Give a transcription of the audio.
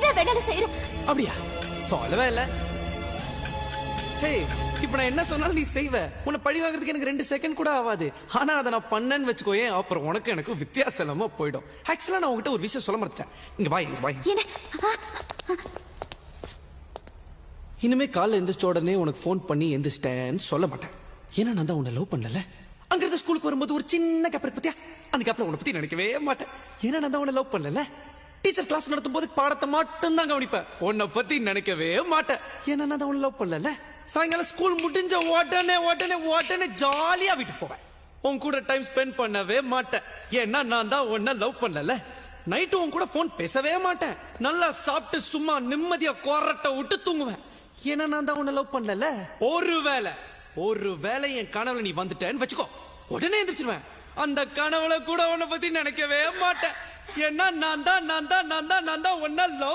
என்ன வேணாலும் செய்யறேன். அப்படியா? சொல்லவே இல்ல. ஹே, இப்ப நான் என்ன சொன்னாலும் நீ செய்வ. உன்னை பழி வாங்குறதுக்கு எனக்கு 2 செகண்ட் கூட ஆகாது. ஆனா அதை நான் பண்ணேன்னு வச்சுக்கோயே, அப்புறம் உனக்கு எனக்கு வித்தியாசம் இல்லாம போயிடும். ஆக்சுவலா நான் உங்ககிட்ட ஒரு விஷயம் சொல்ல மறந்துட்டேன். இங்க வா. என்ன? இனிமே காலைல எந்திரிச்ச உடனே உனக்கு ஃபோன் பண்ணி எந்திரிச்சிட்டேன்னு சொல்ல மாட்டேன். ஏன்னா நான் தான் உன்னை லவ் பண்ணல. அங்க இருந்து ஸ்கூலுக்கு வரும்போது ஒரு சின்ன கேப் இருக்கு பத்தியா, அந்த கேப்ல உன்னை பத்தி நினைக்கவே மாட்டேன். ஏன்னா நான் தான் உன்னை லவ் பண்ணல. டீச்சர் கிளாஸ் நடத்தும் போது பாடத்தை மட்டும் தான் கவனிப்பேன். உன்னை பத்தி நினைக்கவே மாட்டேன். ஏன்னா நான் தான் உன்னை லவ் பண்ணல. சாயங்காலம் ஸ்கூல் முடிஞ்ச உடனே ஜாலியா வீட்டுக்கு போவேன். உன் கூட டைம் ஸ்பெண்ட் பண்ணவே மாட்டேன். ஏன்னா நான் தான் உன்னை லவ் பண்ணல. நைட்டு உன் கூட போன் பேசவே மாட்டேன். நல்லா சாப்பிட்டு சும்மா நிம்மதியா கொரட்டை விட்டு தூங்குவேன். ஏன்னா நான் தான் உன்னை லவ் பண்ணல. ஒருவேளை என் கனவுல நீ வந்துட்டேன்னு வச்சுக்கோ, உடனே எந்திரிச்சிருவேன். அந்த கனவுல கூட உன்னை பத்தி நினைக்கவே மாட்டேன். ஏன்னா நான் தான் உன்னை லவ்